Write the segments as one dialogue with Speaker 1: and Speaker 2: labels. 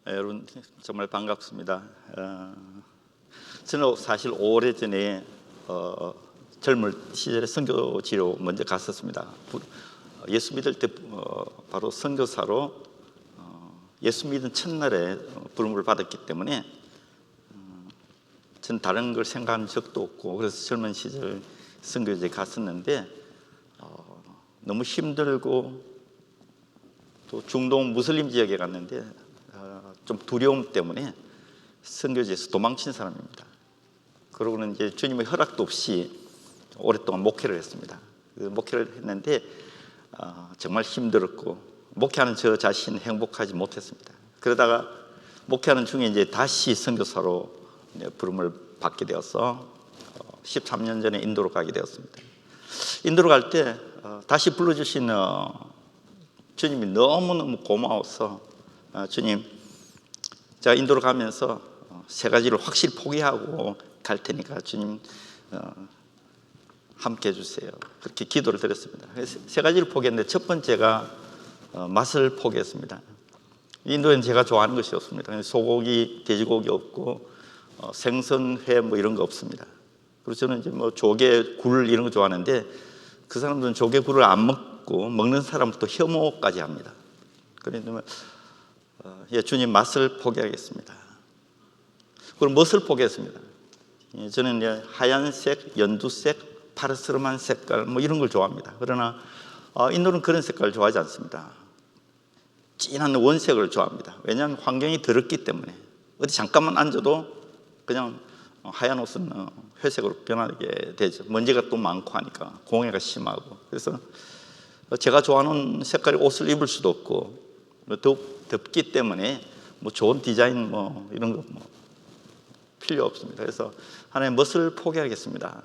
Speaker 1: 여러분 정말 반갑습니다. 저는 사실 오래전에 젊을 시절에 선교지로 먼저 갔었습니다. 예수 믿을 때 바로 선교사로 예수 믿은 첫날에 부름을 받았기 때문에 전 다른 걸 생각한 적도 없고, 그래서 젊은 시절 선교지에 갔었는데 너무 힘들고, 또 중동 무슬림 지역에 갔는데 좀 두려움 때문에 선교지에서 도망친 사람입니다. 그러고는 이제 주님의 허락도 없이 오랫동안 목회를 했습니다. 목회를 했는데 정말 힘들었고, 목회하는 저 자신 행복하지 못했습니다. 그러다가 목회하는 중에 이제 다시 선교사로 부름을 받게 되어서 13년 전에 인도로 가게 되었습니다. 인도로 갈 때 다시 불러주신 주님이 너무너무 고마워서, 주님, 제가 인도로 가면서 세 가지를 확실히 포기하고 갈 테니까 주님 함께 해주세요. 그렇게 기도를 드렸습니다. 세 가지를 포기했는데 첫 번째가 맛을 포기했습니다. 인도에는 제가 좋아하는 것이 없습니다. 소고기, 돼지고기 없고 생선, 회 뭐 이런 거 없습니다. 그리고 저는 이제 뭐 조개, 굴 이런 거 좋아하는데 그 사람들은 조개, 굴을 안 먹고 먹는 사람도 혐오까지 합니다. 그런데 주님, 맛을 포기하겠습니다. 그럼 무엇을 포기했습니다? 저는 이제 하얀색, 연두색, 파르스름한 색깔 뭐 이런 걸 좋아합니다. 그러나 인도는 그런 색깔을 좋아하지 않습니다. 진한 원색을 좋아합니다. 왜냐하면 환경이 더럽기 때문에 어디 잠깐만 앉아도 그냥 하얀 옷은 회색으로 변하게 되죠. 먼지가 또 많고 하니까 공해가 심하고. 그래서 제가 좋아하는 색깔의 옷을 입을 수도 없고, 덥기 때문에 뭐 좋은 디자인 뭐 이런 거 뭐 필요 없습니다. 그래서 하나님, 멋을 포기하겠습니다.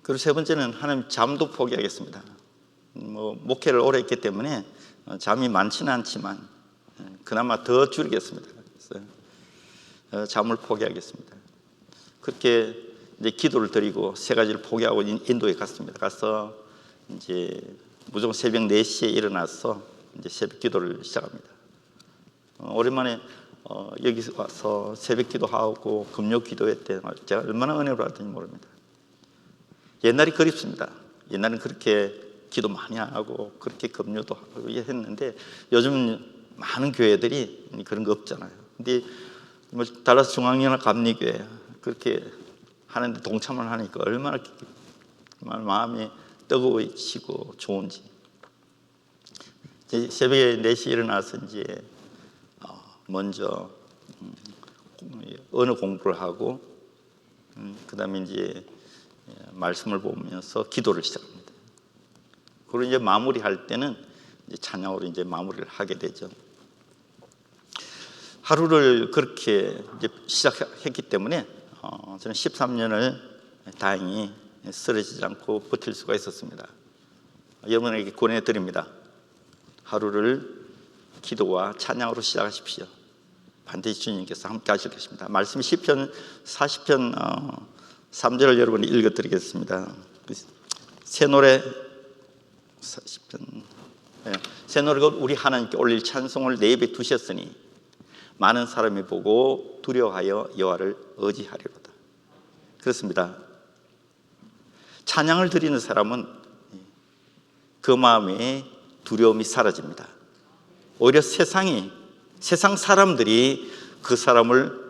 Speaker 1: 그리고 세 번째는 하나님, 잠도 포기하겠습니다. 뭐 목회를 오래 했기 때문에 잠이 많지는 않지만 그나마 더 줄이겠습니다. 그래서 잠을 포기하겠습니다. 그렇게 이제 기도를 드리고 세 가지를 포기하고 인도에 갔습니다. 가서 이제 무조건 새벽 4시에 일어나서 이제 새벽 기도를 시작합니다. 오랜만에 여기 와서 새벽 기도하고 금요 기도회 때 제가 얼마나 은혜를 받았는지 모릅니다. 옛날이 그립습니다. 옛날엔 그렇게 기도 많이 하고 그렇게 금요도 하고 했는데 요즘은 많은 교회들이 그런 거 없잖아요. 근데 뭐 달라스 중앙연합 감리교회 그렇게 하는데 동참을 하니까 얼마나 마음이 뜨거워지고 좋은지. 새벽에 4시에 일어나서 이제 먼저 언어 공부를 하고 그 다음에 이제 말씀을 보면서 기도를 시작합니다. 그리고 이제 마무리할 때는 이제 찬양으로 이제 마무리를 하게 되죠. 하루를 그렇게 이제 시작했기 때문에 저는 13년을 다행히 쓰러지지 않고 버틸 수가 있었습니다. 여러분에게 권해드립니다. 하루를 기도와 찬양으로 시작하십시오. 반드시 주님께서 함께 하실 것입니다. 말씀 시편 40편 3절을 여러분이 읽어드리겠습니다. 새 노래 40편 새 노래가 우리 하나님께 올릴 찬송을 내 입에 두셨으니 많은 사람이 보고 두려워하여 여호와를 의지하리로다. 그렇습니다. 찬양을 드리는 사람은 그 마음에 두려움이 사라집니다. 오히려 세상 사람들이 그 사람을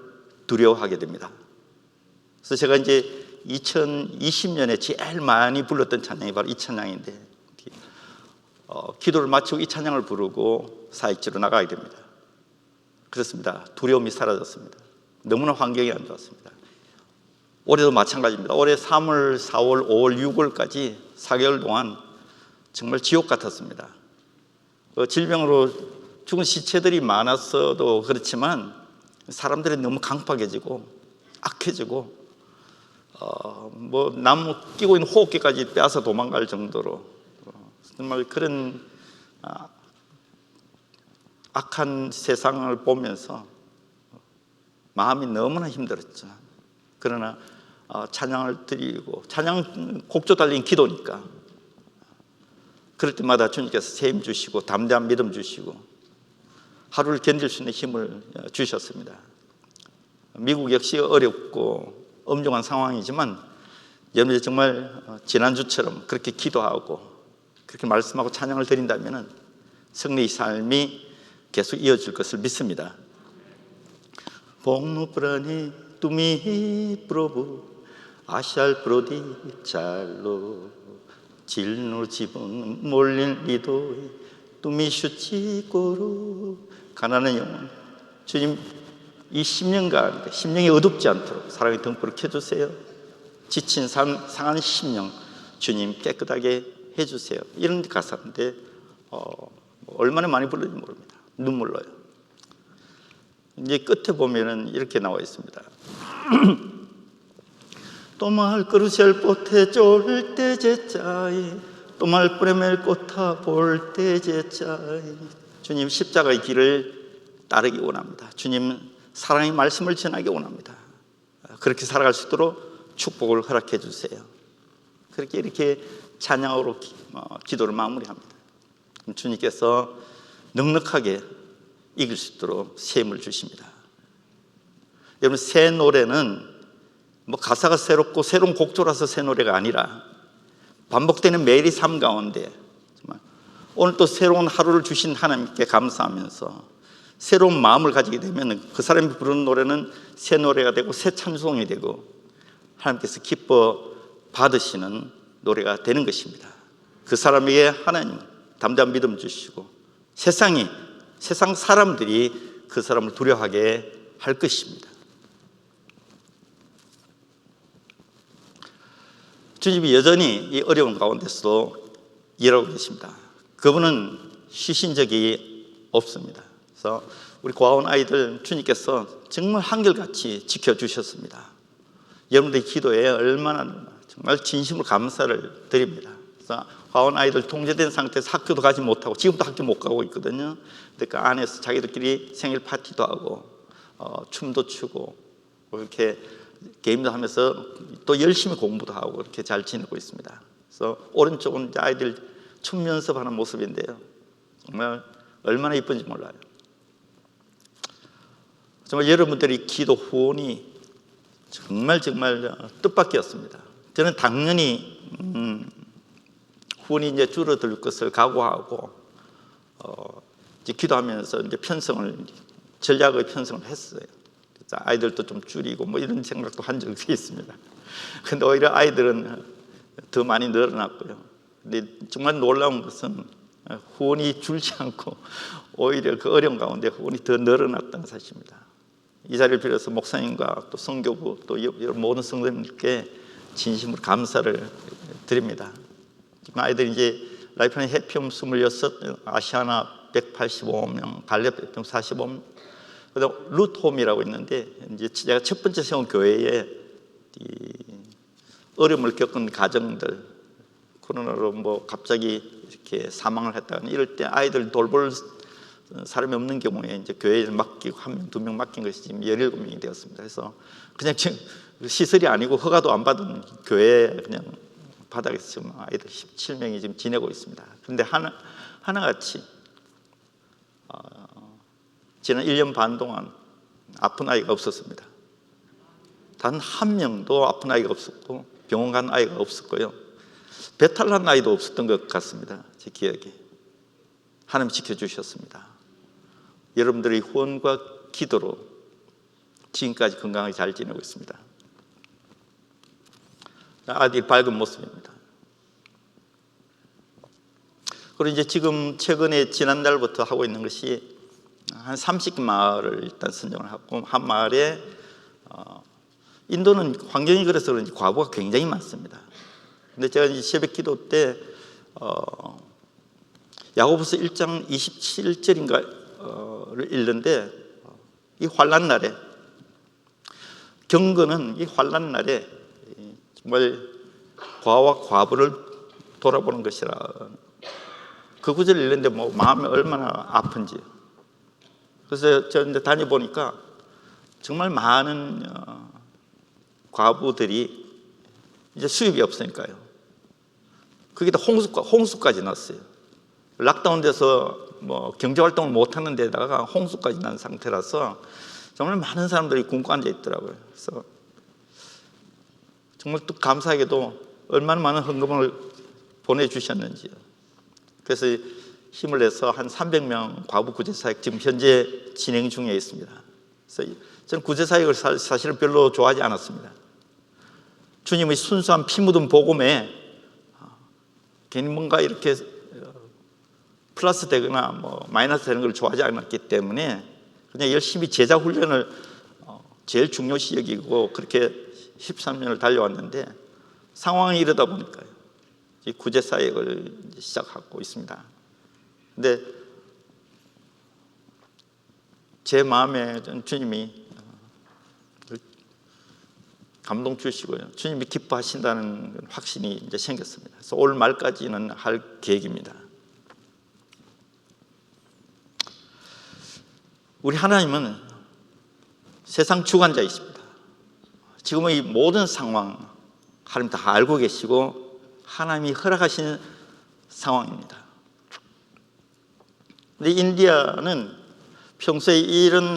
Speaker 1: 두려워하게 됩니다. 그래서 제가 이제 2020년에 제일 많이 불렀던 찬양이 바로 이 찬양인데, 기도를 마치고 이 찬양을 부르고 사역지로 나가게 됩니다. 그렇습니다. 두려움이 사라졌습니다. 너무나 환경이 안 좋았습니다. 올해도 마찬가지입니다. 올해 3월, 4월, 5월, 6월까지 4개월 동안 정말 지옥 같았습니다. 질병으로 죽은 시체들이 많았어도 그렇지만 사람들이 너무 강팍해지고 악해지고 뭐 나무 끼고 있는 호흡기까지 빼앗아 도망갈 정도로 정말 그런 악한 세상을 보면서 마음이 너무나 힘들었죠. 그러나 찬양을 드리고, 찬양 곡조 달린 기도니까 그럴 때마다 주님께서 새 힘 주시고 담대한 믿음 주시고 하루를 견딜 수 있는 힘을 주셨습니다. 미국 역시 어렵고 엄중한 상황이지만 여러분들 정말 지난주처럼 그렇게 기도하고 그렇게 말씀하고 찬양을 드린다면 승리의 삶이 계속 이어질 것을 믿습니다. Pognuprani tu mi provu 아샬 프로디 잘로 질노 지붕 몰린 리도 뚜미 슈치 고로 가난한 영혼 주님 이 심령과 심령이 어둡지 않도록 사랑의 등불을 켜주세요. 지친 상한 심령 주님 깨끗하게 해주세요. 이런 가사인데 얼마나 많이 부르는지 모릅니다. 눈물 나요. 이제 끝에 보면은 이렇게 나와 있습니다. 또말 그루셀 포테 쫄 때 제짜이 또말 프레멜 꼬타 볼 때 제짜이 주님 십자가의 길을 따르기 원합니다. 주님 사랑의 말씀을 전하기 원합니다. 그렇게 살아갈 수 있도록 축복을 허락해 주세요. 그렇게 이렇게 찬양으로 기도를 마무리합니다. 주님께서 넉넉하게 이길 수 있도록 새 힘을 주십니다. 여러분 새 노래는 가사가 새롭고 새로운 곡조라서 새 노래가 아니라 반복되는 매일의 삶 가운데 정말 오늘 또 새로운 하루를 주신 하나님께 감사하면서 새로운 마음을 가지게 되면 그 사람이 부르는 노래는 새 노래가 되고 새 찬송이 되고 하나님께서 기뻐 받으시는 노래가 되는 것입니다. 그 사람에게 하나님 담대한 믿음 주시고 세상 사람들이 그 사람을 두려워하게 할 것입니다. 주님이 여전히 이 어려운 가운데서도 일하고 계십니다. 그분은 쉬신 적이 없습니다. 그래서 우리 고아원 아이들 주님께서 정말 한결같이 지켜주셨습니다. 여러분들의 기도에 얼마나 정말 진심으로 감사를 드립니다. 그래서 고아원 아이들 통제된 상태에서 학교도 가지 못하고 지금도 학교 못 가고 있거든요. 근데 그 안에서 자기들끼리 생일 파티도 하고 춤도 추고 이렇게 게임도 하면서 또 열심히 공부도 하고 그렇게 잘 지내고 있습니다. 그래서 오른쪽은 이제 아이들 춤 연습하는 모습인데요. 정말 얼마나 이쁜지 몰라요. 정말 여러분들이 기도 후원이 정말 뜻밖이었습니다. 저는 당연히 후원이 이제 줄어들 것을 각오하고 이제 기도하면서 이제 전략의 편성을 했어요. 아이들도 좀 줄이고 이런 생각도 한 적이 있습니다. 근데 오히려 아이들은 더 많이 늘어났고요. 근데 정말 놀라운 것은 후원이 줄지 않고 오히려 그 어려운 가운데 후원이 더 늘어났다는 사실입니다. 이 자리를 빌어서 목사님과 또 성교부 또 모든 성도님들께 진심으로 감사를 드립니다. 아이들이 이제 라이프라인 해피홈 26, 아시아나 185명, 갈렙 해피홈 45명, 그다음 루트홈이라고 있는데 이제 제가 첫 번째 세운 교회에 어려움을 겪은 가정들, 코로나로 갑자기 이렇게 사망을 했다거나 이럴 때 아이들 돌볼 사람이 없는 경우에 이제 교회를 맡기고 1명, 2명 맡긴 것이 지금 17명이 되었습니다. 그래서 그냥 지금 시설이 아니고 허가도 안 받은 교회 그냥 바닥에서 지금 아이들 17명이 지금 지내고 있습니다. 그런데 하나같이 지난 1년 반 동안 아픈 아이가 없었습니다. 단 한 명도 아픈 아이가 없었고 병원 간 아이가 없었고요. 배탈 난 아이도 없었던 것 같습니다. 제 기억에. 하나님 지켜주셨습니다. 여러분들의 후원과 기도로 지금까지 건강하게 잘 지내고 있습니다. 아주 밝은 모습입니다. 그리고 이제 지금 최근에 지난달부터 하고 있는 것이 한 30마을을 일단 선정을 하고 한 마을에 인도는 환경이 그래서 그런지 과부가 굉장히 많습니다. 근데 제가 이제 새벽 기도 때 야고보서 1장 27절인가를 읽는데 이 환난 날에 경건은 이 환난 날에 정말 과와 과부를 돌아보는 것이라 그 구절을 읽는데 마음이 얼마나 아픈지. 그래서 제가 이제 다녀보니까 정말 많은 과부들이 이제 수입이 없으니까요. 거기다 홍수까지 났어요. 락다운 돼서 뭐 경제 활동을 못 하는 데다가 홍수까지 난 상태라서 정말 많은 사람들이 굶고 앉아 있더라고요. 그래서 정말 또 감사하게도 얼마나 많은 헌금을 보내주셨는지요. 그래서 힘을 내서 한 300명 과부 구제사역 지금 현재 진행 중에 있습니다. 그래서 저는 구제사역을 사실은 별로 좋아하지 않았습니다. 주님의 순수한 피 묻은 복음에 괜히 뭔가 이렇게 플러스 되거나 뭐 마이너스 되는 걸 좋아하지 않았기 때문에 그냥 열심히 제자 훈련을 제일 중요시 여기고 그렇게 13년을 달려왔는데 상황이 이러다 보니까요. 구제 사역을 시작하고 있습니다. 근데 제 마음에 주님이 감동 주시고요. 주님이 기뻐하신다는 확신이 이제 생겼습니다. 그래서 올 말까지는 할 계획입니다. 우리 하나님은 세상 주관자이십니다. 지금의 모든 상황 하나님 다 알고 계시고 하나님이 허락하신 상황입니다. 근데 인디아는 평소에 이런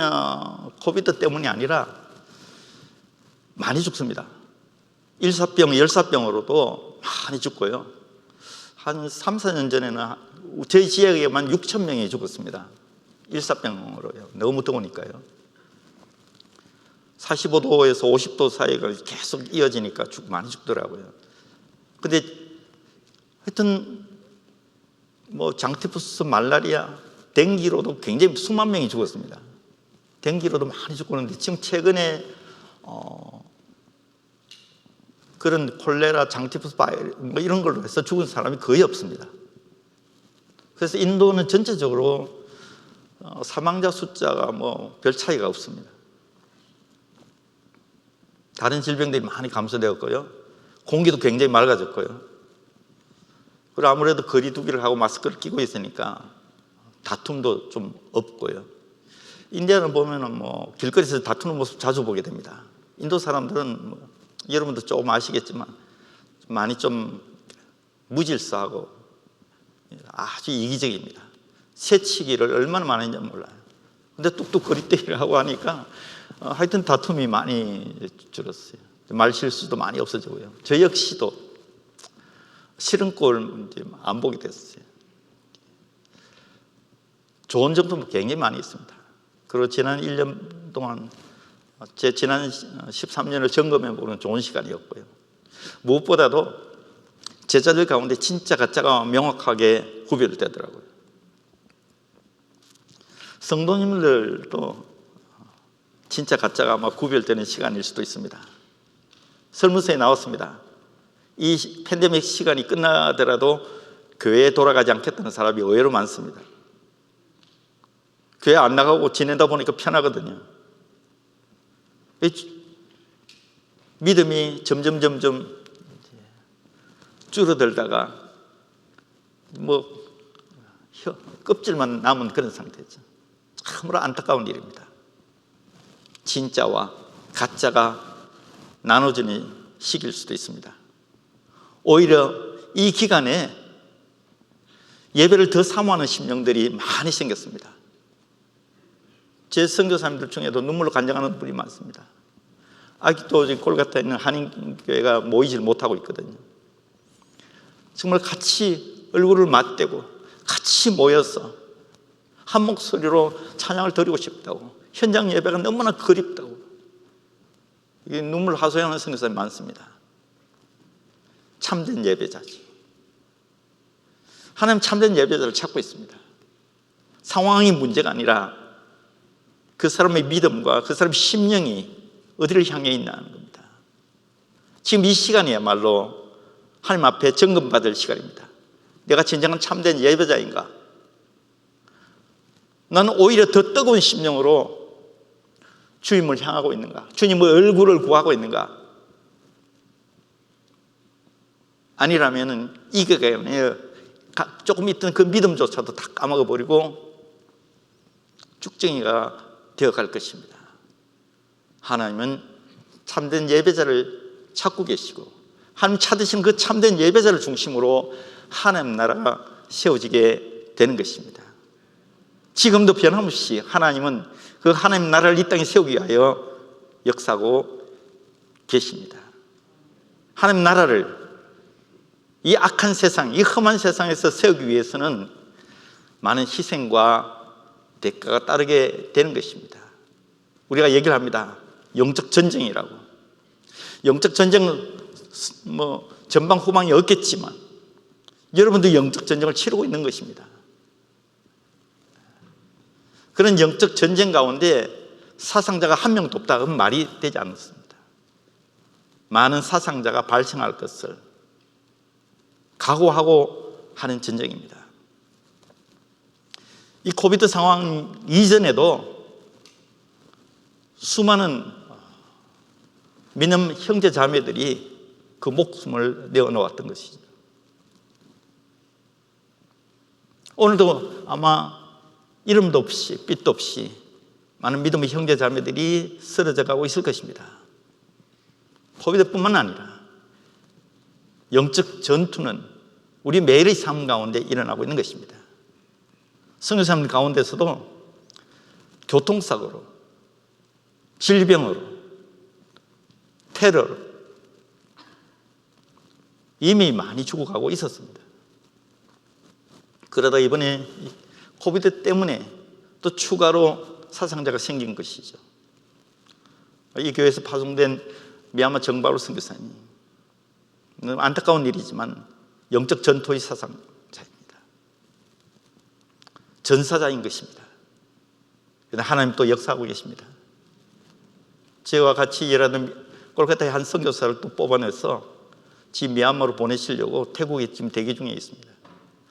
Speaker 1: 코비드 때문이 아니라 많이 죽습니다. 일사병, 열사병으로도 많이 죽고요. 한 3, 4년 전에는 저희 지역에만 6천 명이 죽었습니다. 일사병으로요. 너무 더우니까요. 45도에서 50도 사이가 계속 이어지니까 많이 죽더라고요. 근데 하여튼 뭐 장티푸스, 말라리아, 댕기로도 굉장히 수만 명이 죽었습니다. 댕기로도 많이 죽고 있는데 지금 최근에 그런 콜레라, 장티푸스 뭐 이런 걸로 해서 죽은 사람이 거의 없습니다. 그래서 인도는 전체적으로 사망자 숫자가 뭐 별 차이가 없습니다. 다른 질병들이 많이 감소되었고요. 공기도 굉장히 맑아졌고요. 그리고 아무래도 거리 두기를 하고 마스크를 끼고 있으니까 다툼도 좀 없고요. 인디아는 보면은 뭐 길거리에서 다투는 모습 자주 보게 됩니다. 인도 사람들은 뭐 여러분도 조금 아시겠지만 많이 좀 무질서하고 아주 이기적입니다. 새치기를 얼마나 많이 했는지 몰라요. 근데 뚝뚝 거리떼기를 하고 하니까 하여튼 다툼이 많이 줄었어요. 말 실수도 많이 없어지고요. 저 역시도 싫은 꼴 안 보게 됐어요. 좋은 점도 굉장히 많이 있습니다. 그리고 지난 1년 동안 제 지난 13년을 점검해 보는 좋은 시간이었고요. 무엇보다도 제자들 가운데 진짜 가짜가 명확하게 구별되더라고요. 성도님들도 진짜 가짜가 아마 구별되는 시간일 수도 있습니다. 설문서에 나왔습니다. 이 팬데믹 시간이 끝나더라도 교회에 돌아가지 않겠다는 사람이 의외로 많습니다. 교회 안 나가고 지내다 보니까 편하거든요. 믿음이 점점 줄어들다가 뭐 껍질만 남은 그런 상태죠. 참으로 안타까운 일입니다. 진짜와 가짜가 나눠지는 시기일 수도 있습니다. 오히려 이 기간에 예배를 더 사모하는 심령들이 많이 생겼습니다. 제 선교사님들 중에도 눈물로 간증하는 분이 많습니다. 아직도 지금 콜카타에 있는 한인교회가 모이질 못하고 있거든요. 정말 같이 얼굴을 맞대고 같이 모여서 한 목소리로 찬양을 드리고 싶다고, 현장 예배가 너무나 그립다고, 이게 눈물 하소연하는 선교사님이 많습니다. 참된 예배자지. 하나님 참된 예배자를 찾고 있습니다. 상황이 문제가 아니라 그 사람의 믿음과 그 사람의 심령이 어디를 향해 있나는 겁니다. 지금 이 시간이야말로 하나님 앞에 점검받을 시간입니다. 내가 진정한 참된 예배자인가? 나는 오히려 더 뜨거운 심령으로 주님을 향하고 있는가? 주님의 얼굴을 구하고 있는가? 아니라면 이게 조금 있던 그 믿음조차도 다 까먹어버리고 쭉정이가 되어갈 것입니다. 하나님은 참된 예배자를 찾고 계시고 하나님 찾으신 그 참된 예배자를 중심으로 하나님 나라가 세워지게 되는 것입니다. 지금도 변함없이 하나님은 그 하나님 나라를 이 땅에 세우기 위하여 역사하고 계십니다. 하나님 나라를 이 악한 세상, 이 험한 세상에서 세우기 위해서는 많은 희생과 대가가 따르게 되는 것입니다. 우리가 얘기를 합니다. 영적 전쟁이라고. 영적 전쟁은 전방 후방이 없겠지만 여러분도 영적 전쟁을 치르고 있는 것입니다. 그런 영적 전쟁 가운데 사상자가 한 명도 없다, 그건 말이 되지 않습니다. 많은 사상자가 발생할 것을 각오하고 하는 전쟁입니다. 이 코비드 상황 이전에도 수많은 믿음 형제 자매들이 그 목숨을 내어놓았던 것이죠. 오늘도 아마 이름도 없이 빛도 없이 많은 믿음의 형제 자매들이 쓰러져 가고 있을 것입니다. 코비드뿐만 아니라 영적 전투는 우리 매일의 삶 가운데 일어나고 있는 것입니다. 선교사님 가운데서도 교통사고로, 질병으로, 테러로 이미 많이 죽어가고 있었습니다. 그러다 이번에 코비드 때문에 또 추가로 사상자가 생긴 것이죠. 이 교회에서 파송된 미얀마 정바로 선교사님, 안타까운 일이지만 영적 전투의 사상자입니다. 전사자인 것입니다. 그런데 하나님 또 역사하고 계십니다. 저와 같이 일하는 콜카타의 한 선교사를 또 뽑아내서 지금 미얀마로 보내시려고 태국에 지금 대기 중에 있습니다.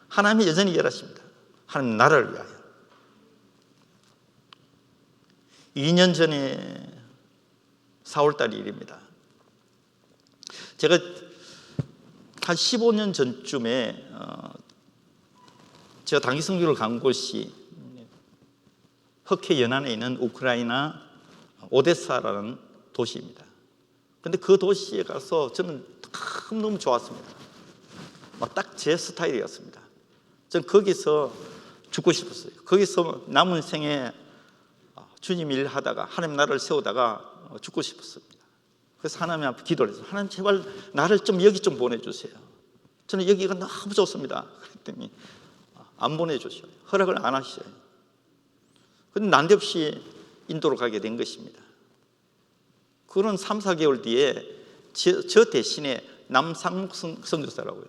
Speaker 1: 하나님이 여전히 일하십니다. 하나님 나라를 위하여. 2년 전에 4월달 일입니다. 제가 한 15년 전쯤에 제가 단기 선교를 간 곳이 흑해 연안에 있는 우크라이나 오데사라는 도시입니다. 그런데 그 도시에 가서 저는 너무 좋았습니다. 딱 제 스타일이었습니다. 저는 거기서 죽고 싶었어요. 거기서 남은 생에 주님 일하다가 하나님 나라를 세우다가 죽고 싶었습니다. 그래서 하나님 앞에 기도를 했어요. 하나님 제발 나를 좀 여기 좀 보내주세요. 저는 여기가 너무 좋습니다. 그랬더니 안 보내주셔요. 허락을 안 하셔요. 그런데 난데없이 인도로 가게 된 것입니다. 그런 3, 4개월 뒤에 저 대신에 남상묵 선교사라고요.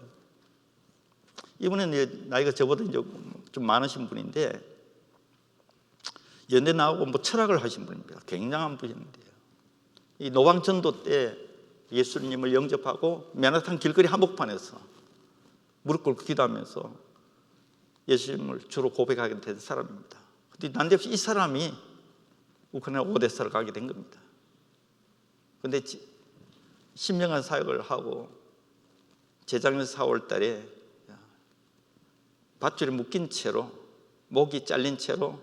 Speaker 1: 이분은 나이가 저보다 이제 좀 많으신 분인데 연대 나오고 철학을 하신 분입니다. 굉장한 분인데요. 이 노방전도 때 예수님을 영접하고 맨하탄 길거리 한복판에서 무릎 꿇고 기도하면서 예수님을 주로 고백하게 된 사람입니다. 그런데 난데없이 이 사람이 우크라이나 오데사를 가게 된 겁니다. 그런데 10년간 사역을 하고 재작년 4월 달에 밧줄에 묶인 채로 목이 잘린 채로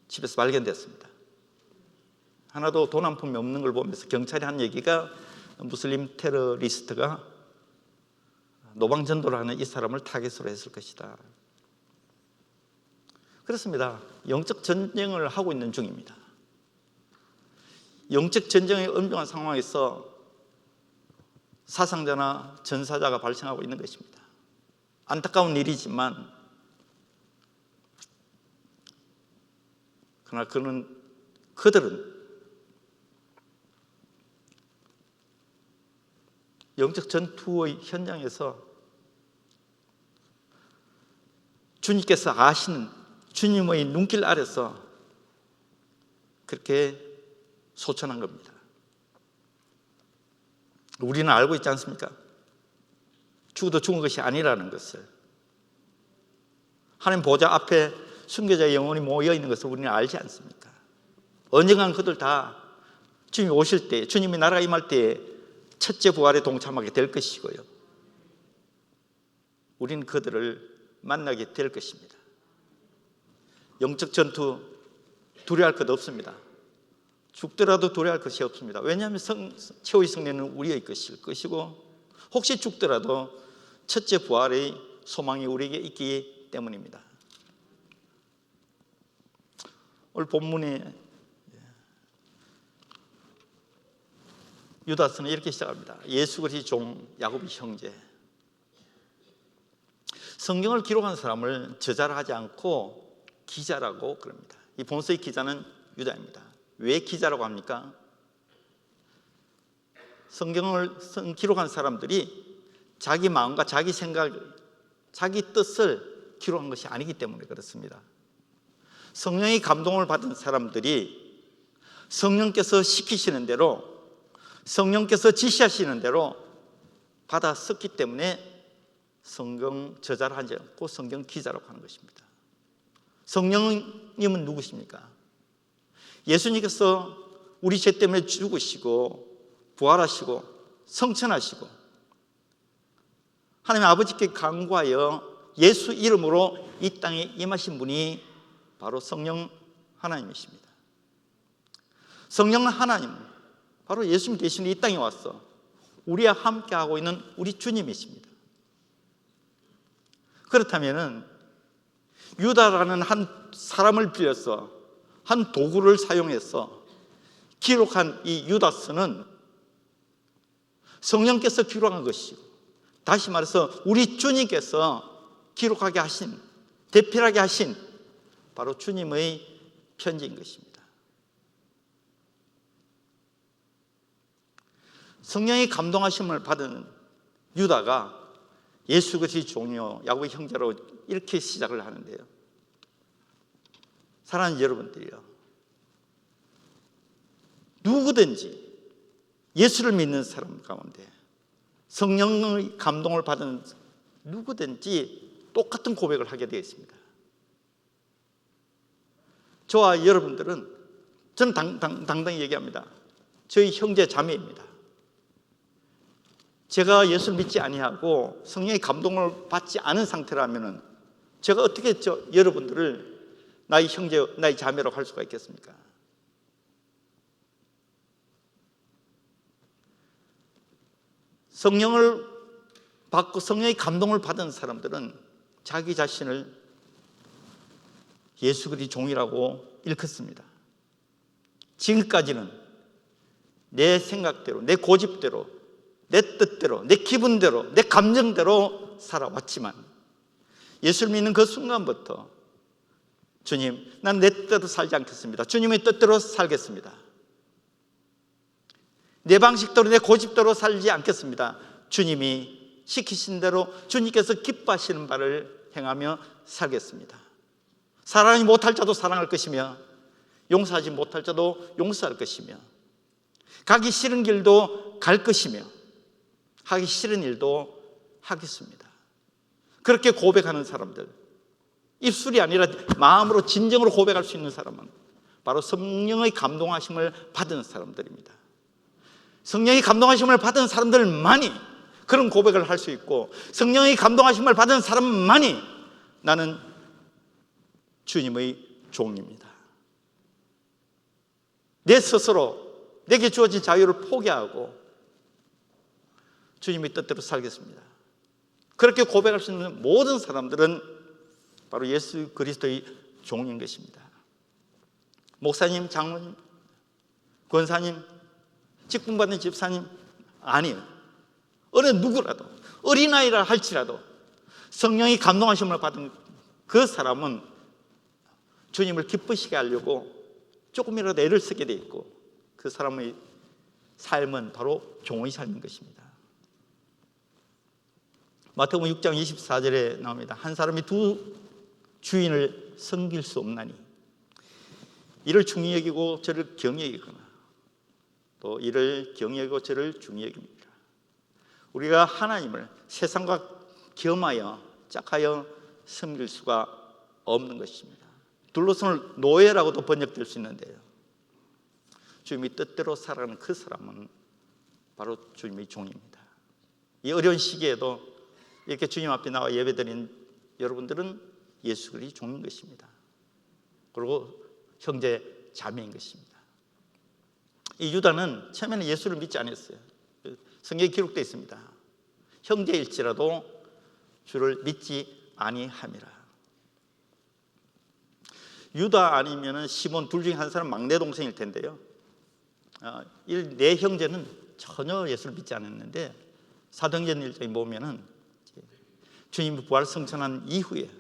Speaker 1: 집에서 발견됐습니다. 하나도 돈 한 푼이 없는 걸 보면서 경찰이 한 얘기가 무슬림 테러리스트가 노방전도를 하는 이 사람을 타겟으로 했을 것이다. 그렇습니다. 영적 전쟁을 하고 있는 중입니다. 영적 전쟁의 엄중한 상황에서 사상자나 전사자가 발생하고 있는 것입니다. 안타까운 일이지만 그러나 그들은 영적 전투의 현장에서 주님께서 아시는 주님의 눈길 아래서 그렇게 소천한 겁니다. 우리는 알고 있지 않습니까? 죽어도 죽은 것이 아니라는 것을. 하나님 보좌 앞에 순교자의 영혼이 모여 있는 것을 우리는 알지 않습니까? 언젠간 그들 다 주님이 오실 때, 주님이 나라가 임할 때 첫째 부활에 동참하게 될 것이고요. 우리는 그들을 만나게 될 것입니다. 영적 전투 두려워할 것 없습니다. 죽더라도 두려워할 것이 없습니다. 왜냐하면 최후의 승리는 우리의 것일 것이고 혹시 죽더라도 첫째 부활의 소망이 우리에게 있기 때문입니다. 오늘 본문에 유다서는 이렇게 시작합니다. 예수 그리스도의 종 야곱의 형제. 성경을 기록한 사람을 저자를 하지 않고 기자라고 그럽니다. 이 본서의 기자는 유다입니다. 왜 기자라고 합니까? 성경을 기록한 사람들이 자기 마음과 자기 생각, 자기 뜻을 기록한 것이 아니기 때문에 그렇습니다. 성령의 감동을 받은 사람들이 성령께서 시키시는 대로, 성령께서 지시하시는 대로 받아 썼기 때문에 성경 저자를 하지 않고 성경 기자라고 하는 것입니다. 성령님은 누구십니까? 예수님께서 우리 죄 때문에 죽으시고 부활하시고 성천하시고 하나님 아버지께 간구하여 예수 이름으로 이 땅에 임하신 분이 바로 성령 하나님이십니다. 성령 하나님, 바로 예수님 대신에 이 땅에 와서 우리와 함께하고 있는 우리 주님이십니다. 그렇다면 유다라는 한 사람을 빌려서 한 도구를 사용해서 기록한 이 유다서는 성령께서 기록한 것이고, 다시 말해서 우리 주님께서 기록하게 하신, 대필하게 하신 바로 주님의 편지인 것입니다. 성령의 감동하심을 받은 유다가 예수 그리스도의 종이요 야곱의 형제로 이렇게 시작을 하는데요. 사랑하는 여러분들이요, 누구든지 예수를 믿는 사람 가운데 성령의 감동을 받은 누구든지 똑같은 고백을 하게 되어 있습니다. 저와 여러분들은, 저는 당당히 얘기합니다. 저희 형제 자매입니다. 제가 예수를 믿지 아니하고 성령의 감동을 받지 않은 상태라면 제가 어떻게 여러분들을 나의 형제, 나의 자매라고 할 수가 있겠습니까? 성령을 받고 성령의 감동을 받은 사람들은 자기 자신을 예수 그리스도의 종이라고 일컫습니다. 지금까지는 내 생각대로, 내 고집대로, 내 뜻대로, 내 기분대로, 내 감정대로 살아왔지만 예수를 믿는 그 순간부터 주님, 난 내 뜻대로 살지 않겠습니다. 주님의 뜻대로 살겠습니다. 내 방식대로, 내 고집대로 살지 않겠습니다. 주님이 시키신 대로 주님께서 기뻐하시는 바를 행하며 살겠습니다. 사랑하지 못할 자도 사랑할 것이며 용서하지 못할 자도 용서할 것이며 가기 싫은 길도 갈 것이며 하기 싫은 일도 하겠습니다. 그렇게 고백하는 사람들, 입술이 아니라 마음으로 진정으로 고백할 수 있는 사람은 바로 성령의 감동하심을 받은 사람들입니다. 성령의 감동하심을 받은 사람들만이 그런 고백을 할 수 있고, 성령의 감동하심을 받은 사람만이 나는 주님의 종입니다. 내 스스로 내게 주어진 자유를 포기하고 주님의 뜻대로 살겠습니다. 그렇게 고백할 수 있는 모든 사람들은 바로 예수 그리스도의 종인 것입니다. 목사님, 장로님, 권사님, 직분받는 집사님 아니에요. 어느 누구라도, 어린아이라 할지라도 성령이 감동하심을 받은 그 사람은 주님을 기쁘시게 하려고 조금이라도 애를 쓰게 돼 있고, 그 사람의 삶은 바로 종의 삶인 것입니다. 마태복음 6장 24절에 나옵니다. 한 사람이 두 주인을 섬길 수 없나니 이를 중히 여기고 저를 경히 여기거나 또 이를 경히 여기고 저를 중히 여깁니다. 우리가 하나님을 세상과 겸하여 짝하여 섬길 수가 없는 것입니다. 둘러서는 노예라고도 번역될 수 있는데요, 주님의 뜻대로 살아가는 그 사람은 바로 주님의 종입니다. 이 어려운 시기에도 이렇게 주님 앞에 나와 예배드린 여러분들은 예수 그리스도의 종인 것입니다. 그리고 형제 자매인 것입니다. 이 유다는 처음에는 예수를 믿지 않았어요. 성경에 기록되어 있습니다. 형제일지라도 주를 믿지 아니함이라. 유다 아니면은 시몬 둘 중에 한 사람 막내 동생일 텐데요. 이 네 형제는 전혀 예수를 믿지 않았는데 사도행전 1장에 보면은 주님이 부활 성천한 이후에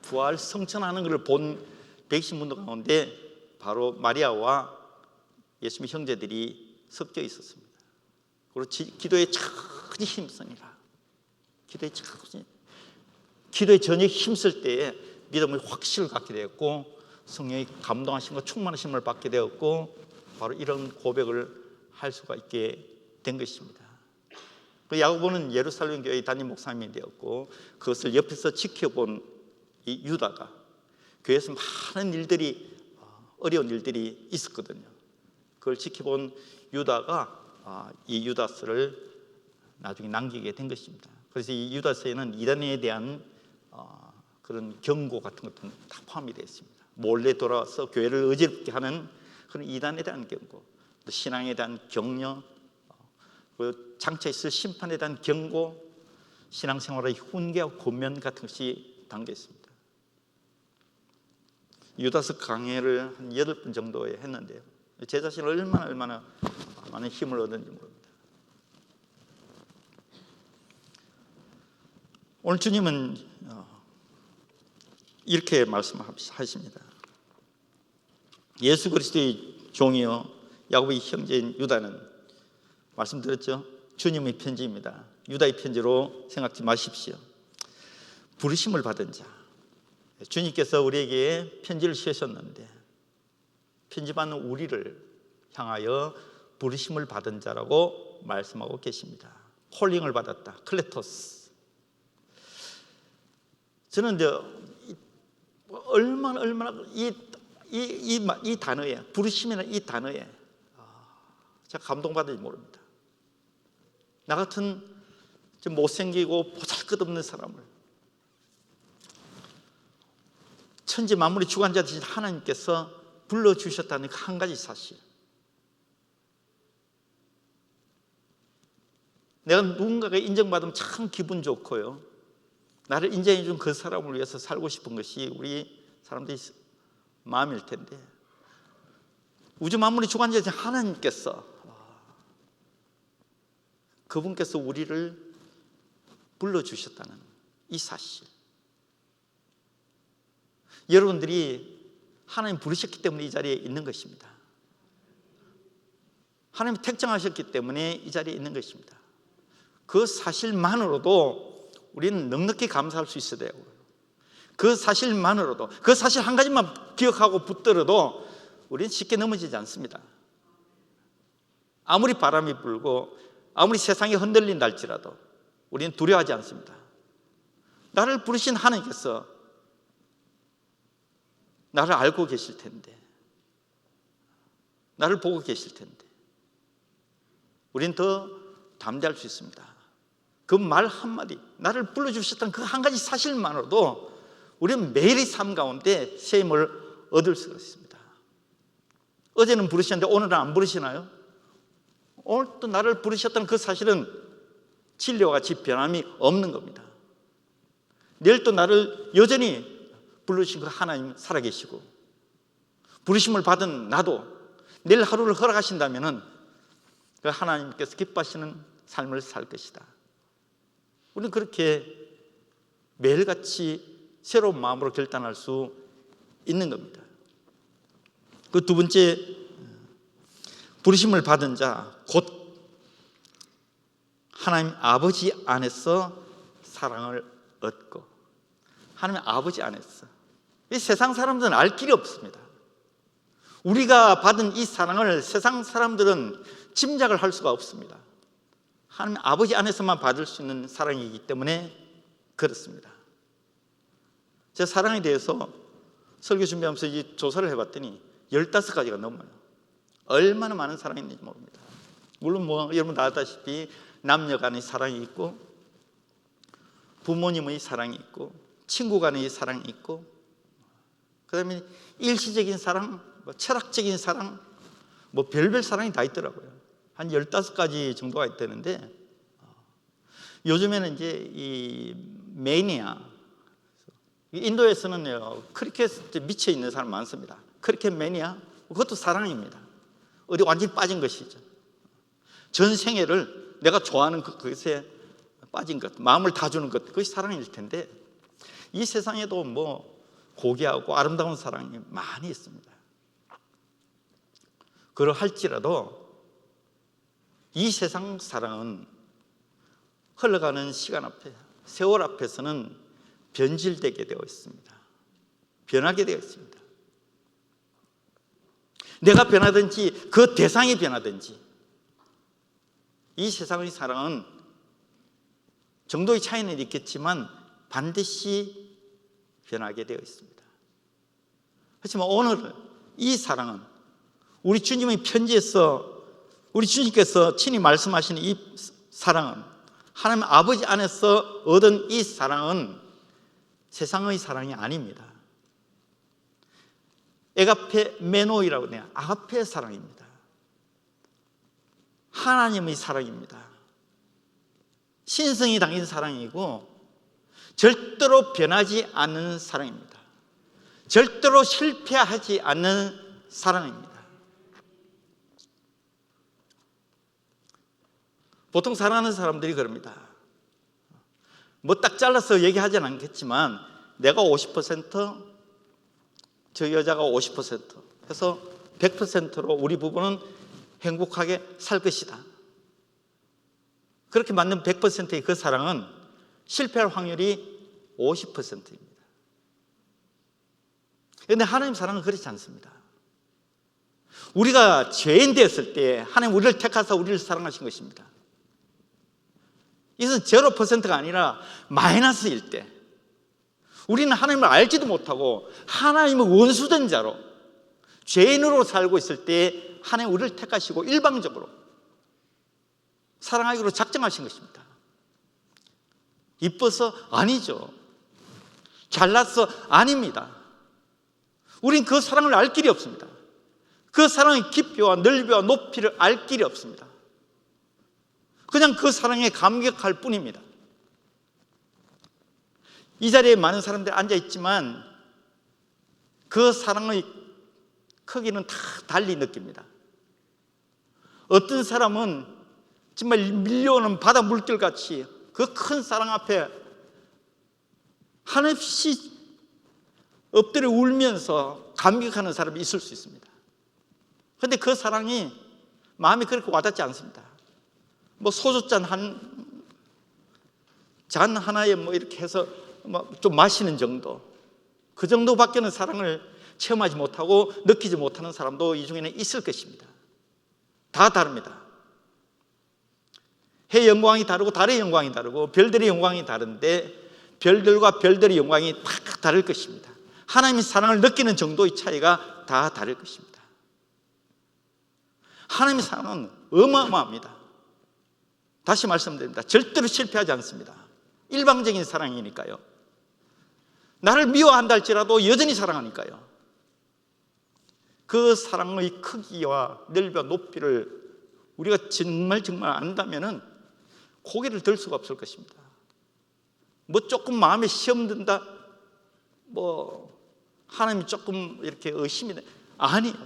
Speaker 1: 부활 성천하는 것을 본 백신문도 가운데 바로 마리아와 예수님의 형제들이 섞여 있었습니다. 그리고 기도에 천히 힘쓰니라. 기도에 전혀 힘쓸 때에 믿음의 확신을 갖게 되었고 성령의 감동하심과 충만하심을 받게 되었고 바로 이런 고백을 할 수가 있게 된 것입니다. 그 야고보는 예루살렘 교회 담임 목사님이 되었고 그것을 옆에서 지켜본 이 유다가 교회에서 많은 일들이 어려운 일들이 있었거든요. 그걸 지켜본 유다가 이 유다서를 나중에 남기게 된 것입니다. 그래서 이 유다서에는 이단에 대한 그런 경고 같은 것들은 다 포함이 되어 있습니다. 몰래 돌아와서 교회를 어지럽게 하는 그런 이단에 대한 경고, 또 신앙에 대한 격려, 그 장차 있을 심판에 대한 경고, 신앙생활의 훈계와 권면 같은 것이 담겨 있습니다. 유다서 강해를 한 8번 정도에 했는데요. 제 자신을 얼마나 많은 힘을 얻었는지 모릅니다. 오늘 주님은 이렇게 말씀하십니다. 예수 그리스도의 종이요 야고보의 형제인 유다는, 말씀드렸죠? 주님의 편지입니다. 유다의 편지로 생각지 마십시오. 부르심을 받은 자, 주님께서 우리에게 편지를 쓰셨는데 편지받는 우리를 향하여 부르심을 받은 자라고 말씀하고 계십니다. 콜링을 받았다, 클레토스. 저는 이제 얼마나 이 단어에, 부르심이라는 이 단어에 제가 감동받을지 모릅니다. 나 같은 좀 못생기고 보잘것없는 사람을 천지 만물의 주관자 되신 하나님께서 불러주셨다는 그 한 가지 사실, 내가 누군가가 인정받으면 참 기분 좋고요, 나를 인정해 준 그 사람을 위해서 살고 싶은 것이 우리 사람들의 마음일 텐데, 우주 만물의 주관자 되신 하나님께서, 그분께서 우리를 불러주셨다는 이 사실, 여러분들이 하나님 부르셨기 때문에 이 자리에 있는 것입니다. 하나님이 택정하셨기 때문에 이 자리에 있는 것입니다. 그 사실만으로도 우리는 넉넉히 감사할 수 있어야 돼요. 그 사실만으로도, 그 사실 한 가지만 기억하고 붙들어도 우리는 쉽게 넘어지지 않습니다. 아무리 바람이 불고 아무리 세상이 흔들린다 할지라도 우리는 두려워하지 않습니다. 나를 부르신 하나님께서 나를 알고 계실 텐데, 나를 보고 계실 텐데 우리는 더 담대할 수 있습니다. 그 말 한마디, 나를 불러주셨다는 그 한 가지 사실만으로도 우리는 매일의 삶 가운데 세임을 얻을 수가 있습니다. 어제는 부르셨는데 오늘은 안 부르시나요? 오늘 또 나를 부르셨다는 그 사실은 진리와 같이 변함이 없는 겁니다. 내일 또 나를 여전히 부르신 그 하나님 살아계시고, 부르심을 받은 나도 내일 하루를 허락하신다면 그 하나님께서 기뻐하시는 삶을 살 것이다. 우리는 그렇게 매일같이 새로운 마음으로 결단할 수 있는 겁니다. 그 두 번째, 부르심을 받은 자, 곧 하나님 아버지 안에서 사랑을 얻고, 하나님 아버지 안에서, 이 세상 사람들은 알 길이 없습니다. 우리가 받은 이 사랑을 세상 사람들은 짐작을 할 수가 없습니다. 하나님 아버지 안에서만 받을 수 있는 사랑이기 때문에 그렇습니다. 제 사랑에 대해서 설교 준비하면서 이 조사를 해봤더니 15가지가 넘어요. 얼마나 많은 사랑이 있는지 모릅니다. 물론 여러분 다 알다시피 남녀 간의 사랑이 있고, 부모님의 사랑이 있고, 친구 간의 사랑이 있고, 그 다음에 일시적인 사랑, 철학적인 사랑, 별별 사랑이 다 있더라고요. 한 15가지 정도가 있다는데, 요즘에는 이제 이 매니아, 인도에서는요, 크리켓에 미쳐 있는 사람 많습니다. 크리켓 매니아, 그것도 사랑입니다. 어디 완전히 빠진 것이죠. 전 생애를 내가 좋아하는 그것에 빠진 것, 마음을 다 주는 것, 그것이 사랑일 텐데, 이 세상에도 뭐 고귀하고 아름다운 사랑이 많이 있습니다. 그러할지라도 이 세상 사랑은 흘러가는 시간 앞에, 세월 앞에서는 변질되게 되어 있습니다. 변하게 되어 있습니다. 내가 변하든지 그 대상이 변하든지 이 세상의 사랑은 정도의 차이는 있겠지만 반드시 변하게 되어 있습니다. 하지만 오늘 이 사랑은 우리 주님의 편지에서 우리 주님께서 친히 말씀하시는 이 사랑은, 하나님 아버지 안에서 얻은 이 사랑은 세상의 사랑이 아닙니다. 에가페 메노이라고 해요. 아가페 사랑입니다. 하나님의 사랑입니다. 신성이 담긴 사랑이고 절대로 변하지 않는 사랑입니다. 절대로 실패하지 않는 사랑입니다. 보통 사랑하는 사람들이 그럽니다. 뭐 딱 잘라서 얘기하진 않겠지만 내가 50%, 저 여자가 50% 해서 100%로 우리 부부는 행복하게 살 것이다. 그렇게 맞는 100%의 그 사랑은 실패할 확률이 50%입니다. 그런데 하나님 사랑은 그렇지 않습니다. 우리가 죄인 되었을 때 하나님 우리를 택하사 우리를 사랑하신 것입니다. 이것은 0%가 아니라 마이너스일 때, 우리는 하나님을 알지도 못하고 하나님의 원수된 자로 죄인으로 살고 있을 때 하나님 우리를 택하시고 일방적으로 사랑하기로 작정하신 것입니다. 이뻐서 아니죠. 잘나서 아닙니다. 우린 그 사랑을 알 길이 없습니다. 그 사랑의 깊이와 넓이와 높이를 알 길이 없습니다. 그냥 그 사랑에 감격할 뿐입니다. 이 자리에 많은 사람들이 앉아있지만 그 사랑의 크기는 다 달리 느낍니다. 어떤 사람은 정말 밀려오는 바다 물결같이 그 큰 사랑 앞에 한없이 엎드려 울면서 감격하는 사람이 있을 수 있습니다. 그런데 그 사랑이 마음이 그렇게 와닿지 않습니다. 뭐 소주잔 잔 하나에 뭐 이렇게 해서 좀 마시는 정도, 그 정도밖에는 사랑을 체험하지 못하고 느끼지 못하는 사람도 이 중에는 있을 것입니다. 다 다릅니다. 해의 영광이 다르고 달의 영광이 다르고 별들의 영광이 다른데 별들과 별들의 영광이 다 다를 것입니다. 하나님의 사랑을 느끼는 정도의 차이가 다 다를 것입니다. 하나님의 사랑은 어마어마합니다. 다시 말씀드립니다. 절대로 실패하지 않습니다. 일방적인 사랑이니까요. 나를 미워한다 할지라도 여전히 사랑하니까요. 그 사랑의 크기와 넓이와 높이를 우리가 정말 안다면은 고개를 들 수가 없을 것입니다. 뭐 조금 마음에 시험 든다, 뭐 하나님이 조금 이렇게 의심이 아니에요.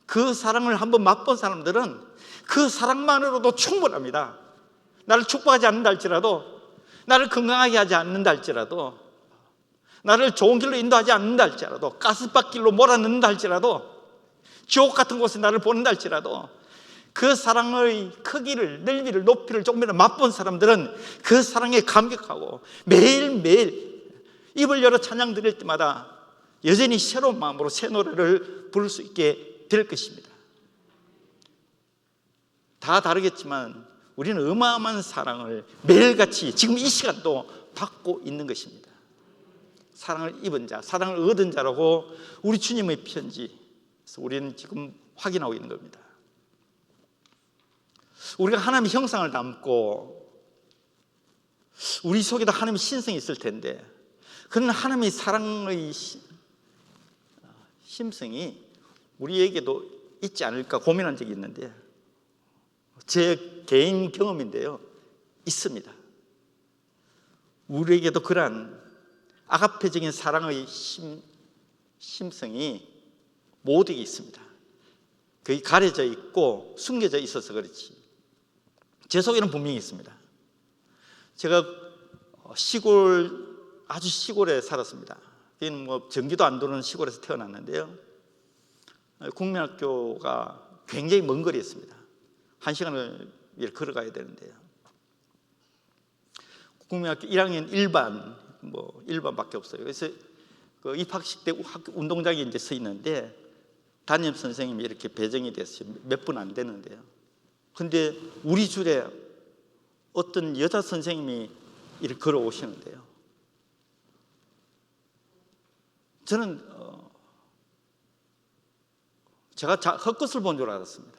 Speaker 1: 그 사랑을 한번 맛본 사람들은 그 사랑만으로도 충분합니다. 나를 축복하지 않는다 할지라도, 나를 건강하게 하지 않는다 할지라도, 나를 좋은 길로 인도하지 않는다 할지라도, 가스밭길로 몰아넣는다 할지라도, 지옥 같은 곳에 나를 보낸다 할지라도 그 사랑의 크기를, 넓이를, 높이를 조금이라도 맛본 사람들은 그 사랑에 감격하고 매일매일 입을 열어 찬양 드릴 때마다 여전히 새로운 마음으로 새 노래를 부를 수 있게 될 것입니다. 다 다르겠지만 우리는 어마어마한 사랑을 매일같이 지금 이 시간도 받고 있는 것입니다. 사랑을 입은 자, 사랑을 얻은 자라고 우리 주님의 편지에서 우리는 지금 확인하고 있는 겁니다. 우리가 하나님의 형상을 담고 우리 속에도 하나님의 신성이 있을 텐데, 그런 하나님의 사랑의 심성이 우리에게도 있지 않을까 고민한 적이 있는데, 제 개인 경험인데요, 있습니다. 우리에게도 그러한 아가페적인 사랑의 심성이 모두에게 있습니다. 그게 가려져 있고 숨겨져 있어서 그렇지 제 속에는 분명히 있습니다. 제가 아주 시골에 살았습니다. 여기는 뭐 전기도 안 도는 시골에서 태어났는데요. 국민학교가 굉장히 먼 거리에 있습니다. 1시간을 걸어가야 되는데요. 국민학교 1학년 1반밖에 없어요. 그래서 그 입학식 때 학교 운동장에 이제 서 있는데 담임 선생님이 이렇게 배정이 됐어요. 몇 분 안 되는데요. 근데 우리 줄에 어떤 여자 선생님이 이렇게 걸어오시는데요. 저는 제가 헛것을 본 줄 알았습니다.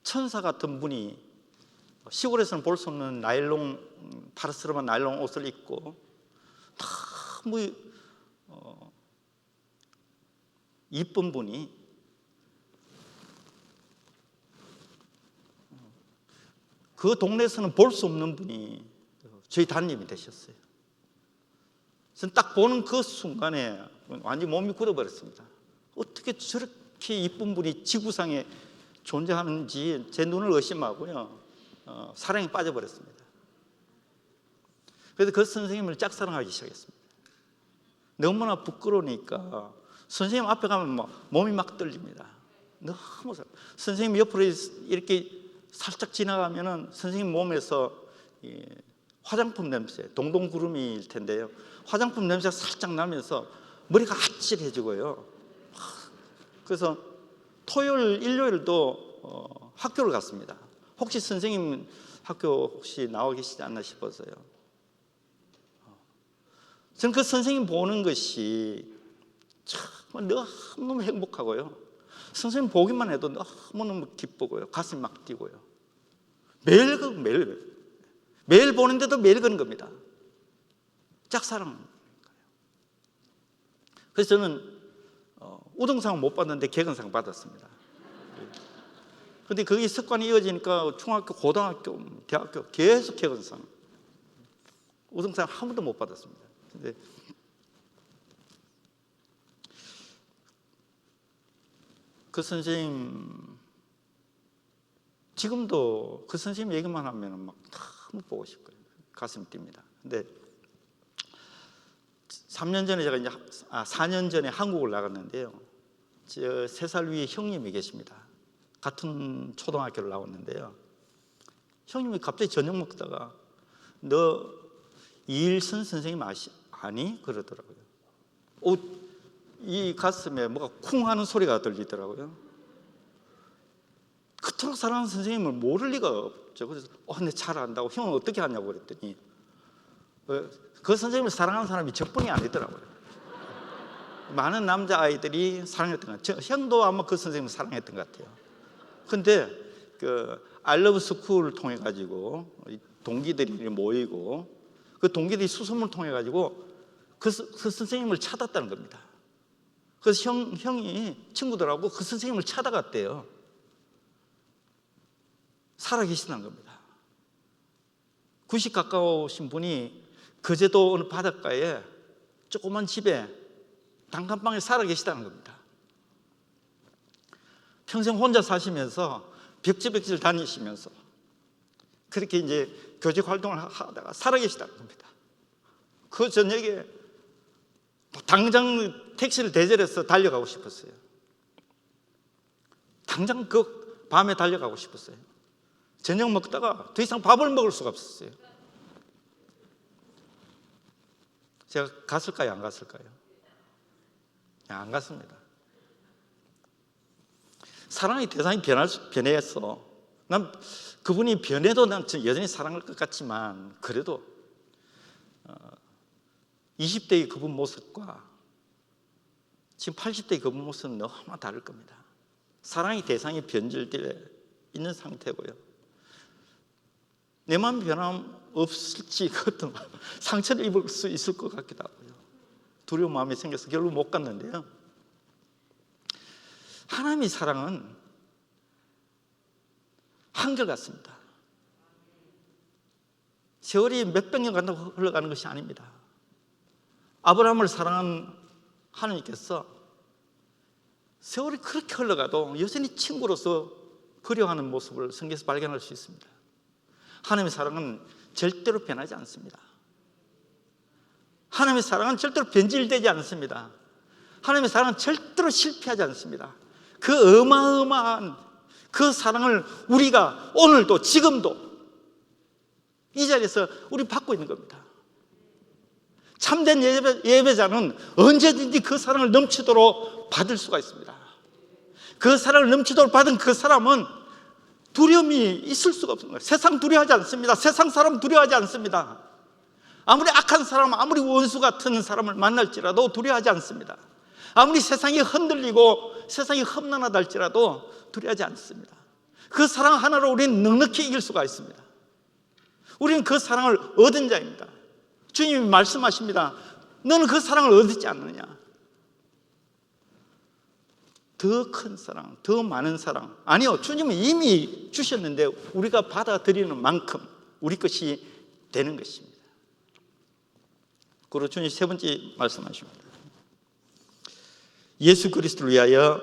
Speaker 1: 천사 같은 분이 시골에서는 볼 수 없는 파르스름한 나일론 옷을 입고 너무 이쁜 분이 그 동네에서는 볼 수 없는 분이 저희 담임이 되셨어요. 저는 딱 보는 그 순간에 완전히 몸이 굳어버렸습니다. 어떻게 저렇게 이쁜 분이 지구상에 존재하는지 제 눈을 의심하고요. 사랑에 빠져버렸습니다. 그래서 그 선생님을 짝사랑하기 시작했습니다. 너무나 부끄러우니까 선생님 앞에 가면 몸이 막 떨립니다. 너무 선생님 옆으로 이렇게 살짝 지나가면은 선생님 몸에서 화장품 냄새, 동동구름일 텐데요. 화장품 냄새가 살짝 나면서 머리가 아찔해지고요. 그래서 토요일, 일요일도 학교를 갔습니다. 혹시 선생님 학교 혹시 나와 계시지 않나 싶어서요. 저는 그 선생님 보는 것이 참 너무 행복하고요. 선생님 보기만 해도 너무너무 기쁘고요. 가슴이 막 뛰고요. 매일 보는데도 매일 그런 겁니다. 짝사랑. 그래서 저는 우등상은 못 받았는데 개근상 받았습니다. 그런데 그게 습관이 이어지니까 중학교, 고등학교, 대학교 계속 개근상. 우등상 한 번도 못 받았습니다. 근데 그 선생님 지금도 그 선생님 얘기만 하면 막 너무 보고 싶고요. 가슴이 뜁니다. 근데 4년 전에 한국을 나갔는데요. 저 3살 위에 형님이 계십니다. 같은 초등학교를 나왔는데요. 형님이 갑자기 저녁 먹다가 너 이일선 선생님 아니? 그러더라고요. 이 가슴에 뭐가 쿵 하는 소리가 들리더라고요. 그토록 사랑하는 선생님을 모를 리가 없죠. 그래서 내 잘 안다고. 형은 어떻게 하냐고 그랬더니 그 선생님을 사랑하는 사람이 저뿐이 아니더라고요. 많은 남자아이들이 사랑했던 것 같아요. 형도 아마 그 선생님을 사랑했던 것 같아요. 근데 그 알러브 스쿨을 통해 가지고 동기들이 모이고 그 동기들이 수소문을 통해 가지고 그 선생님을 찾았다는 겁니다. 그래서 형이 친구들하고 그 선생님을 찾아갔대요. 살아계시다는 겁니다. 90 가까우신 분이 거제도 어느 바닷가에 조그만 집에 단칸방에 살아계시다는 겁니다. 평생 혼자 사시면서 벽지벽지를 다니시면서 그렇게 이제 교직 활동을 하다가 살아계시다는 겁니다. 그 저녁에 당장 택시를 대절해서 달려가고 싶었어요. 당장 그 밤에 달려가고 싶었어요. 저녁 먹다가 더 이상 밥을 먹을 수가 없었어요. 제가 갔을까요? 안 갔을까요? 안 갔습니다. 사랑의 대상이 변해서 난 그분이 변해도 난 여전히 사랑할 것 같지만 그래도 20대의 그분 모습과 지금 80대의 그분 모습은 너무 다를 겁니다. 사랑의 대상이 변질되어 있는 상태고요. 내 마음이 변함없을지 그것도 상처를 입을 수 있을 것 같기도 하고요. 두려운 마음이 생겨서 결국 못 갔는데요. 하나님의 사랑은 한결같습니다. 세월이 몇백 년 간다고 흘러가는 것이 아닙니다. 아브라함을 사랑한 하나님께서 세월이 그렇게 흘러가도 여전히 친구로서 그리워하는 모습을 성경에서 발견할 수 있습니다. 하나님의 사랑은 절대로 변하지 않습니다. 하나님의 사랑은 절대로 변질되지 않습니다. 하나님의 사랑은 절대로 실패하지 않습니다. 그 어마어마한 그 사랑을 우리가 오늘도 지금도 이 자리에서 우리 받고 있는 겁니다. 참된 예배자는 언제든지 그 사랑을 넘치도록 받을 수가 있습니다. 그 사랑을 넘치도록 받은 그 사람은 두려움이 있을 수가 없는 거예요. 세상 두려워하지 않습니다. 세상 사람 두려워하지 않습니다. 아무리 악한 사람, 아무리 원수 같은 사람을 만날지라도 두려워하지 않습니다. 아무리 세상이 흔들리고 세상이 험난하다 할지라도 두려워하지 않습니다. 그 사랑 하나로 우리는 넉넉히 이길 수가 있습니다. 우리는 그 사랑을 얻은 자입니다. 주님이 말씀하십니다. 너는 그 사랑을 얻지 않느냐? 더 큰 사랑, 더 많은 사랑. 아니요, 주님은 이미 주셨는데 우리가 받아들이는 만큼 우리 것이 되는 것입니다. 그리고 주님 세 번째 말씀하십니다. 예수 그리스도를 위하여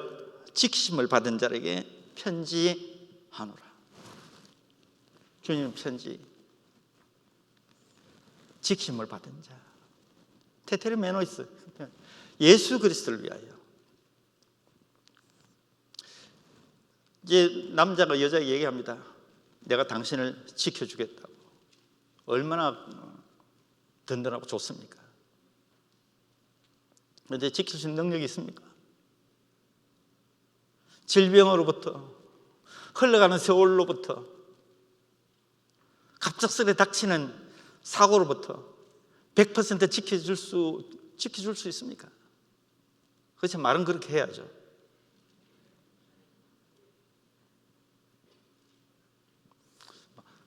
Speaker 1: 지키심을 받은 자에게 편지하노라. 주님 편지, 지키심을 받은 자. 테테르 메노이스, 예수 그리스도를 위하여. 이제 남자가 여자에게 얘기합니다. 내가 당신을 지켜주겠다고. 얼마나 든든하고 좋습니까? 그런데 지킬 수 있는 능력이 있습니까? 질병으로부터, 흘러가는 세월로부터, 갑작스레 닥치는 사고로부터 100% 지켜줄 수 있습니까? 그렇죠. 말은 그렇게 해야죠.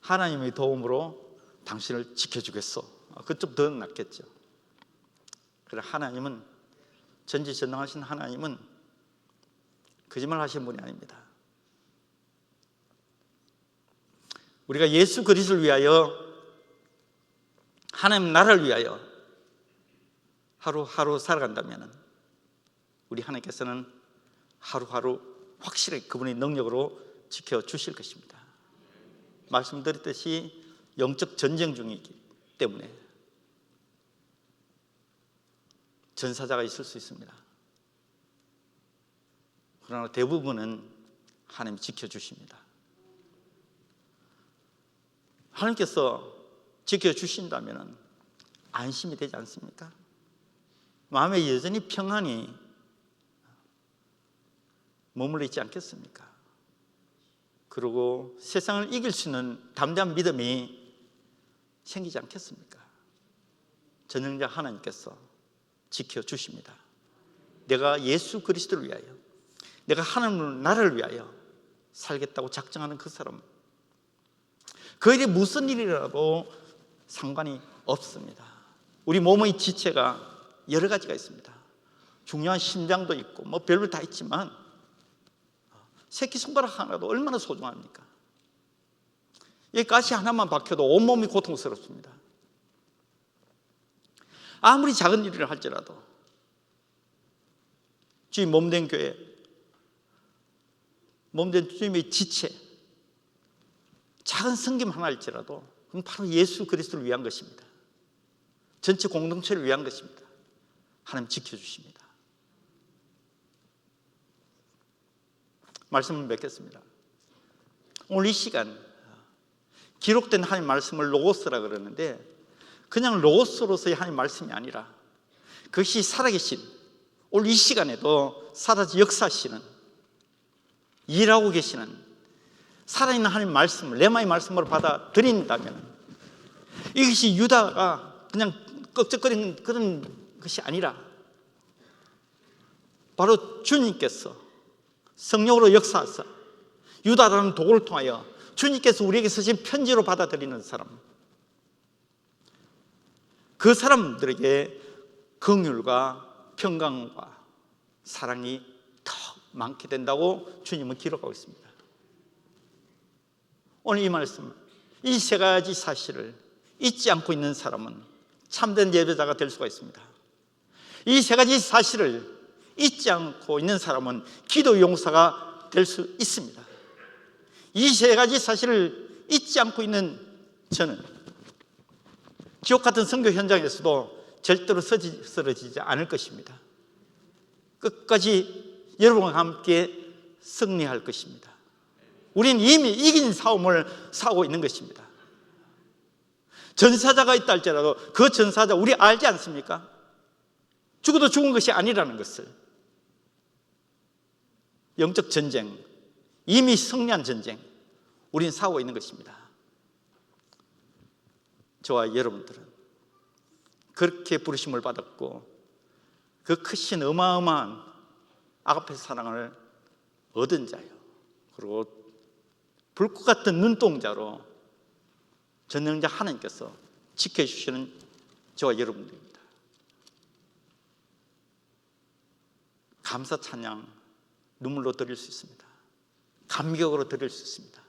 Speaker 1: 하나님의 도움으로 당신을 지켜주겠어. 그건 좀 더 낫겠죠. 그래, 하나님은, 전지전능하신 하나님은 거짓말 하시는 분이 아닙니다. 우리가 예수 그리스도를 위하여, 하나님 나라를 위하여 하루하루 살아간다면 우리 하나님께서는 하루하루 확실하게 그분의 능력으로 지켜주실 것입니다. 말씀드렸듯이 영적 전쟁 중이기 때문에 전사자가 있을 수 있습니다. 그러나 대부분은 하나님이 지켜주십니다. 하나님께서 지켜주신다면 안심이 되지 않습니까? 마음에 여전히 평안이 머물러 있지 않겠습니까? 그리고 세상을 이길 수 있는 담대한 믿음이 생기지 않겠습니까? 전능자 하나님께서 지켜주십니다. 내가 예수 그리스도를 위하여, 내가 하나님 나라를 위하여 살겠다고 작정하는 그 사람, 그 일이 무슨 일이라도 상관이 없습니다. 우리 몸의 지체가 여러 가지가 있습니다. 중요한 심장도 있고 뭐 별별 다 있지만 새끼손가락 하나도 얼마나 소중합니까? 이 가시 하나만 박혀도 온몸이 고통스럽습니다. 아무리 작은 일을 할지라도 주님 몸된 교회, 몸된 주님의 지체, 작은 섬김 하나일지라도 그건 바로 예수 그리스도를 위한 것입니다. 전체 공동체를 위한 것입니다. 하나님 지켜주십니다. 말씀을 맺겠습니다. 오늘 이 시간 기록된 하나님 말씀을 로고스라 그러는데 그냥 로고스로서의 하나님 말씀이 아니라 그것이 살아계신, 오늘 이 시간에도 살아서 역사하시는, 일하고 계시는 살아있는 하나님 말씀을 레마의 말씀으로 받아들인다면 이것이 유다가 그냥 꺽적거리는 그런 것이 아니라 바로 주님께서 성령으로 역사하사 유다라는 도구를 통하여 주님께서 우리에게 쓰신 편지로 받아들이는 사람, 그 사람들에게 긍휼과 평강과 사랑이 더 많게 된다고 주님은 기록하고 있습니다. 오늘 이 말씀, 이 세 가지 사실을 잊지 않고 있는 사람은 참된 예배자가 될 수가 있습니다. 이 세 가지 사실을 잊지 않고 있는 사람은 기도 용사가 될 수 있습니다. 이 세 가지 사실을 잊지 않고 있는 저는 지옥 같은 선교 현장에서도 절대로 쓰러지지 않을 것입니다. 끝까지 여러분과 함께 승리할 것입니다. 우리는 이미 이긴 싸움을 싸우고 있는 것입니다. 전사자가 있다 할지라도 그 전사자 우리 알지 않습니까? 죽어도 죽은 것이 아니라는 것을. 영적 전쟁, 이미 승리한 전쟁, 우리는 싸우고 있는 것입니다. 저와 여러분들은 그렇게 부르심을 받았고 그 크신 어마어마한 아가페 사랑을 얻은 자요, 그리고 불꽃 같은 눈동자로 전능자 하나님께서 지켜주시는 저와 여러분들입니다. 감사 찬양 눈물로 드릴 수 있습니다. 감격으로 드릴 수 있습니다.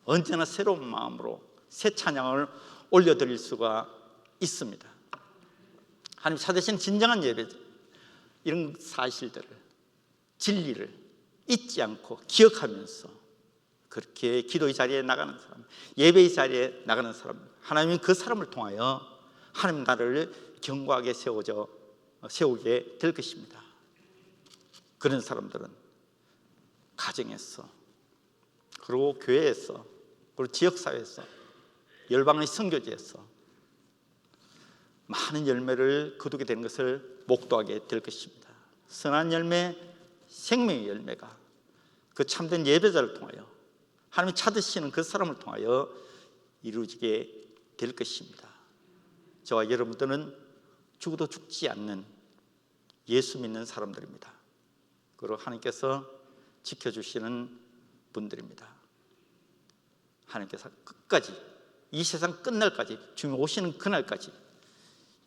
Speaker 1: 언제나 새로운 마음으로 새 찬양을 올려드릴 수가 있습니다. 하나님 찾으신 진정한 예배, 이런 사실들을, 진리를 잊지 않고 기억하면서 그렇게 기도의 자리에 나가는 사람, 예배의 자리에 나가는 사람, 하나님은 그 사람을 통하여 하나님 나라를 견고하게 세우게 될 것입니다. 그런 사람들은 가정에서, 그리고 교회에서, 그리고 지역사회에서, 열방의 선교지에서 많은 열매를 거두게 되는 것을 목도하게 될 것입니다. 선한 열매, 생명의 열매가 그 참된 예배자를 통하여, 하나님이 찾으시는 그 사람을 통하여 이루어지게 될 것입니다. 저와 여러분들은 죽어도 죽지 않는 예수 믿는 사람들입니다. 그리고 하나님께서 지켜주시는 분들입니다. 하나님께서 끝까지, 이 세상 끝날까지, 주님 오시는 그날까지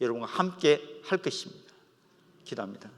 Speaker 1: 여러분과 함께 할 것입니다. 기도합니다.